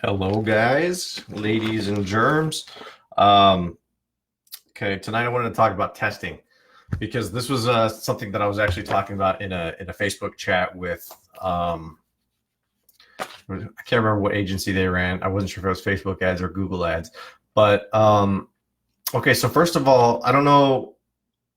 Hello, guys, ladies, and germs. Um, okay, tonight I wanted to talk about testing because this was something that I was actually talking about in a Facebook chat with. I can't remember what agency they ran. I wasn't sure if it was Facebook ads or Google ads, but okay. So first of all, I don't know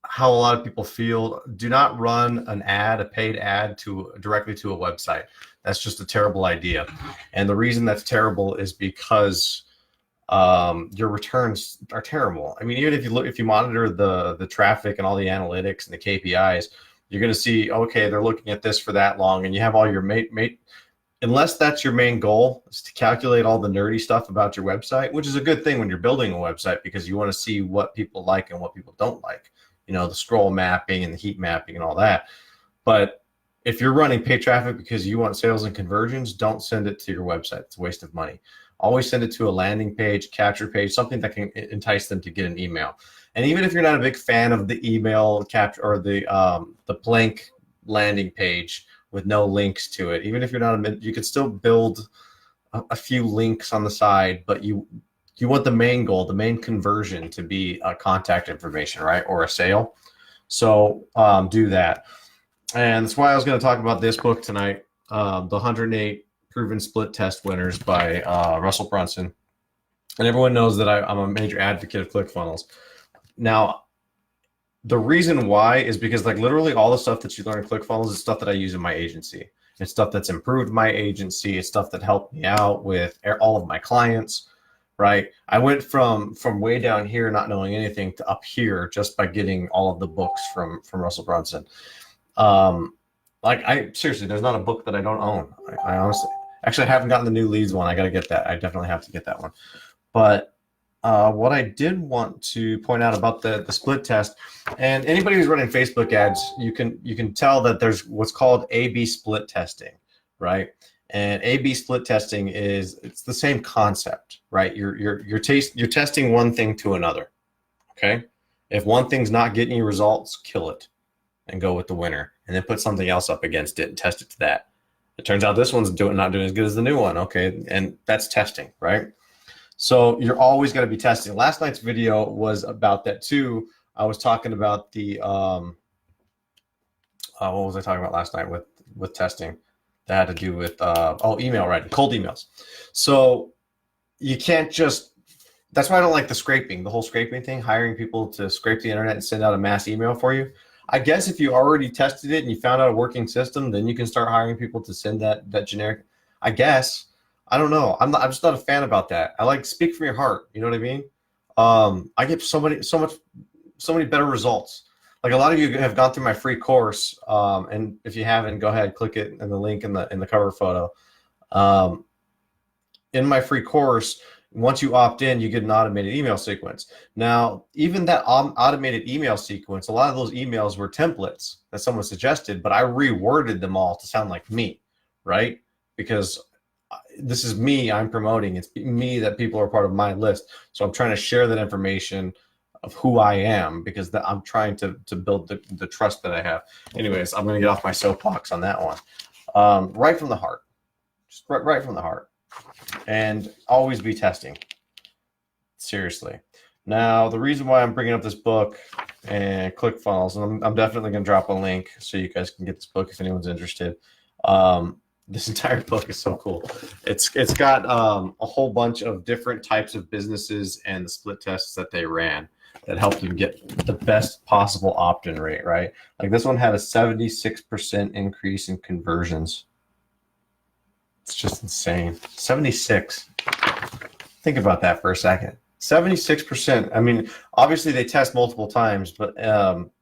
how a lot of people feel. Do not run an ad, a paid ad, to directly to a website. That's just a terrible idea, and the reason that's terrible is because your returns are terrible. I mean, even if you monitor the traffic and all the analytics and the KPIs, you're going to see, okay, they're looking at this for that long, and you have all your mate unless that's your main goal is to calculate all the nerdy stuff about your website, which is a good thing when you're building a website because you want to see what people like and what people don't like. You know, the scroll mapping and the heat mapping and all that. But if you're running paid traffic because you want sales and conversions, don't send it to your website. It's a waste of money. Always send it to a landing page, capture page, something that can entice them to get an email. And even if you're not a big fan of the email capture or the blank landing page with no links to it, even if you're not you could still build a few links on the side, but you want the main goal, the main conversion to be a contact information, right, or a sale. So do that. And that's why I was going to talk about this book tonight, the 108 Proven Split Test Winners by Russell Brunson. And everyone knows that I'm a major advocate of ClickFunnels. Now, the reason why is because like literally all the stuff that you learn in ClickFunnels is stuff that I use in my agency. It's stuff that's improved my agency. It's stuff that helped me out with all of my clients, right? I went from way down here not knowing anything to up here just by getting all of the books from Russell Brunson. Like I seriously, there's not a book that I don't own. I honestly, actually, I haven't gotten the new Leads one. I got to get that. I definitely have to get that one. But what I did want to point out about the split test, and anybody who's running Facebook ads, you can tell that there's what's called A/B split testing, right? And A/B split testing it's the same concept, right? You're testing one thing to another. Okay, if one thing's not getting you results, kill it and go with the winner, and then put something else up against it and test it to that. It turns out this one's not doing as good as the new one. Okay, and that's testing, right? So you're always going to be testing. Last night's video was about that too. I was talking about the what was I talking about last night with testing? That had to do with email writing, cold emails. So you can't just. That's why I don't like the scraping, the whole scraping thing, hiring people to scrape the internet and send out a mass email for you. I guess if you already tested it and you found out a working system, then you can start hiring people to send that generic. I guess. I don't know. I'm just not a fan about that. I like speak from your heart. You know what I mean? I get so many better results. Like a lot of you have gone through my free course, and if you haven't, go ahead, click it in the link in the cover photo. Um, in my free course, once you opt in, you get an automated email sequence. Now, even that automated email sequence, a lot of those emails were templates that someone suggested, but I reworded them all to sound like me, right? Because this is me I'm promoting. It's me that people are part of my list. So I'm trying to share that information of who I am because I'm trying to build the trust that I have. Anyways, I'm going to get off my soapbox on that one. Right from the heart. Just right from the heart. And always be testing. Seriously. Now, the reason why I'm bringing up this book and ClickFunnels, and I'm definitely going to drop a link so you guys can get this book if anyone's interested. This entire book is so cool. It's got a whole bunch of different types of businesses and the split tests that they ran that helped them get the best possible opt-in rate, right? Like this one had a 76% increase in conversions. It's just insane. 76. Think about that for a second. 76%. I mean, obviously they test multiple times, but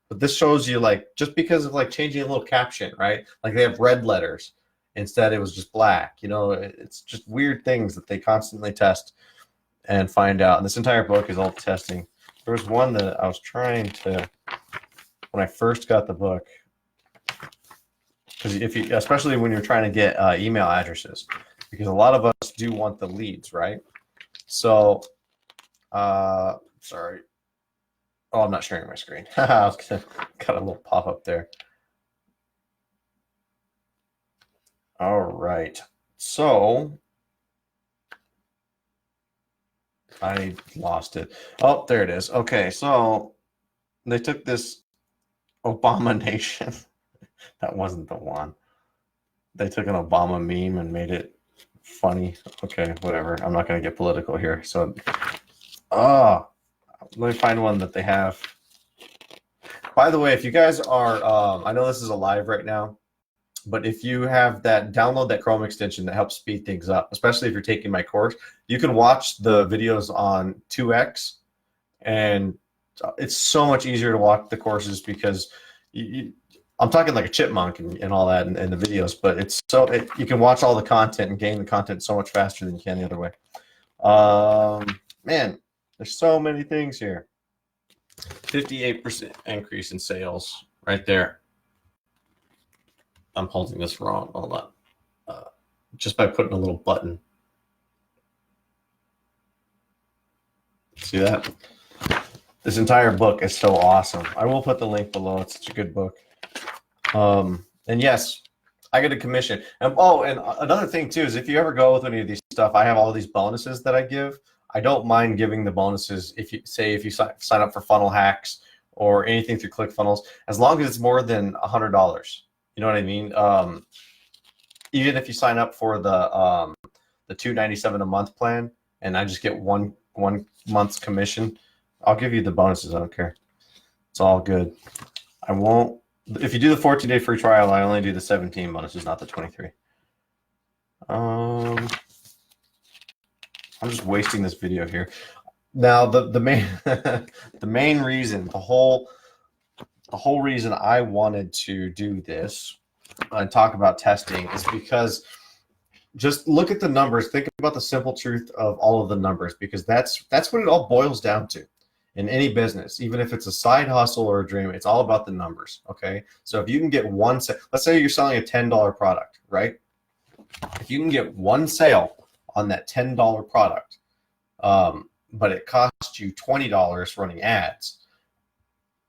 this shows you like just because of like changing a little caption, right? Like they have red letters. Instead, it was just black. You know, it's just weird things that they constantly test and find out. And this entire book is all testing. There was one that I was trying to, when I first got the book, because especially when you're trying to get email addresses, because a lot of us do want the leads, right? So, sorry. Oh, I'm not sharing my screen. I was gonna got a little pop up there. All right. So I lost it. Oh, there it is. Okay, so they took this abomination. That wasn't the one. They took an Obama meme and made it funny. Okay, whatever. I'm not going to get political here. So, let me find one that they have. By the way, if you guys are, I know this is a live right now, but if you have that, download that Chrome extension that helps speed things up, especially if you're taking my course. You can watch the videos on 2x, and it's so much easier to watch the courses because I'm talking like a chipmunk and all that in the videos, but you can watch all the content and gain the content so much faster than you can the other way. Man, there's so many things here. 58% increase in sales right there. I'm holding this wrong. Hold on. Just by putting a little button. See that? This entire book is so awesome. I will put the link below. It's such a good book. And yes, I get a commission. And another thing too is if you ever go with any of these stuff, I have all these bonuses that I give. I don't mind giving the bonuses if you sign up for Funnel Hacks or anything through ClickFunnels, as long as it's more than $100. You know what I mean? Even if you sign up for the $297 a month plan, and I just get one month's commission, I'll give you the bonuses. I don't care. It's all good. I won't. If you do the 14-day free trial, I only do the 17 bonuses, not the 23. I'm just wasting this video here. Now the main the main reason, the whole reason I wanted to do this and talk about testing is because just look at the numbers. Think about the simple truth of all of the numbers, because that's what it all boils down to in any business. Even if it's a side hustle or a dream, it's all about the numbers. Okay, so if you can get let's say you're selling a $10 product, right? If you can get one sale on that $10 product, but it costs you $20 running ads,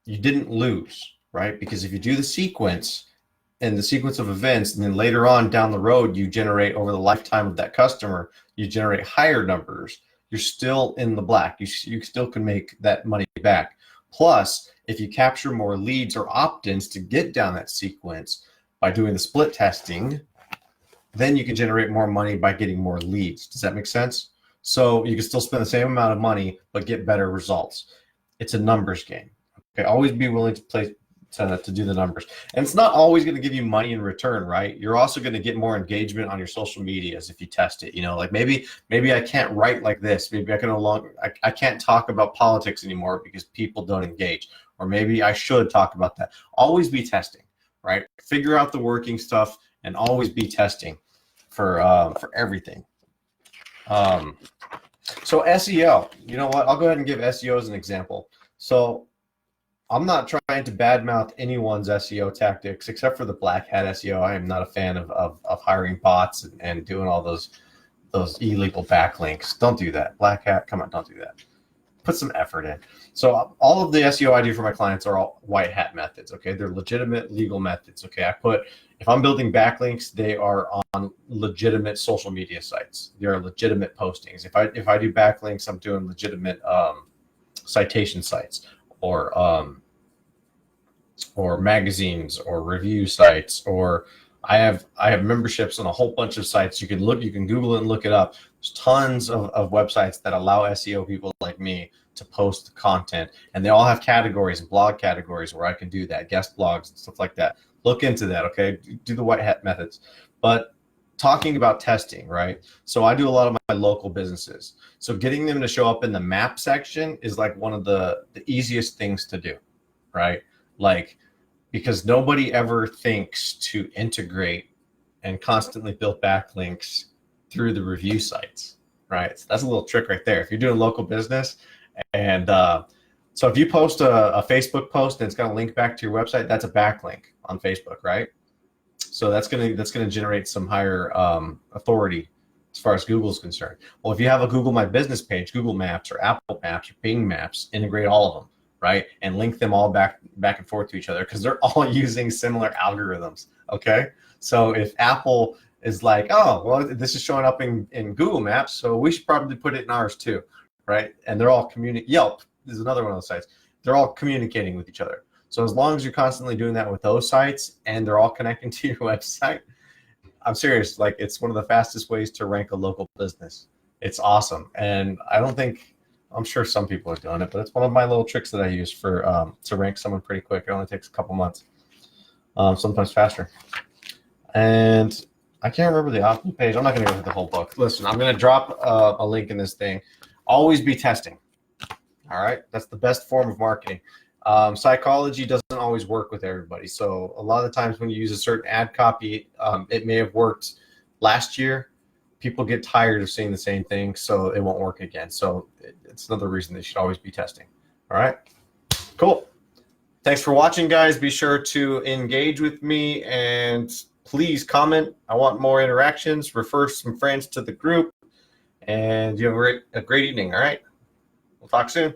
you didn't lose, right? Because if you do the sequence of events, and then later on down the road, you generate over the lifetime of that customer, you generate higher numbers, you're still in the black. You still can make that money back. Plus, if you capture more leads or opt-ins to get down that sequence by doing the split testing, then you can generate more money by getting more leads. Does that make sense? So you can still spend the same amount of money, but get better results. It's a numbers game. Okay, always be willing to do the numbers. And it's not always going to give you money in return, right? You're also going to get more engagement on your social medias if you test it. You know, like maybe I can't write like this. Maybe I can't talk about politics anymore because people don't engage. Or maybe I should talk about that. Always be testing, right? Figure out the working stuff and always be testing for everything. So SEO, you know what? I'll go ahead and give SEO as an example. So I'm not trying to badmouth anyone's SEO tactics except for the black hat SEO. I am not a fan of hiring bots and doing all those illegal backlinks. Don't do that. Black hat, come on, don't do that. Put some effort in. So all of the SEO I do for my clients are all white hat methods. Okay, they're legitimate legal methods. Okay, if I'm building backlinks, they are on legitimate social media sites. They are legitimate postings. If I do backlinks, I'm doing legitimate citation sites or magazines or review sites, or I have memberships on a whole bunch of sites. You can Google it and look it up. There's tons of websites that allow SEO people like me to post the content, and they all have categories and blog categories where I can do that, guest blogs and stuff like that. Look into that, okay? Do the white hat methods. But talking about testing, right? So I do a lot of my local businesses. So getting them to show up in the map section is like one of the easiest things to do, right? Like, because nobody ever thinks to integrate and constantly build backlinks through the review sites, right? So that's a little trick right there. If you're doing local business, and so if you post a Facebook post and it's got a link back to your website, that's a backlink on Facebook, right? So that's gonna generate some higher authority as far as Google's concerned. Well, if you have a Google My Business page, Google Maps or Apple Maps or Bing Maps, integrate all of them, right? And link them all back and forth to each other, because they're all using similar algorithms, okay? So if Apple is like, oh, well, this is showing up in Google Maps, so we should probably put it in ours too, right? And they're all Yelp is another one of those sites. They're all communicating with each other. So as long as you're constantly doing that with those sites and they're all connecting to your website, I'm serious. Like, it's one of the fastest ways to rank a local business. It's awesome. And I'm sure some people are doing it, but it's one of my little tricks that I use for to rank someone pretty quick. It only takes a couple months, sometimes faster. And I can't remember the author page. I'm not going to go through the whole book. Listen, I'm going to drop a link in this thing. Always be testing. All right. That's the best form of marketing. Psychology doesn't always work with everybody. So a lot of the times when you use a certain ad copy, it may have worked last year. People get tired of seeing the same thing, so it won't work again. So it's another reason they should always be testing. All right. Cool. Thanks for watching, guys. Be sure to engage with me and please comment. I want more interactions. Refer some friends to the group. And you have a great evening. All right. We'll talk soon.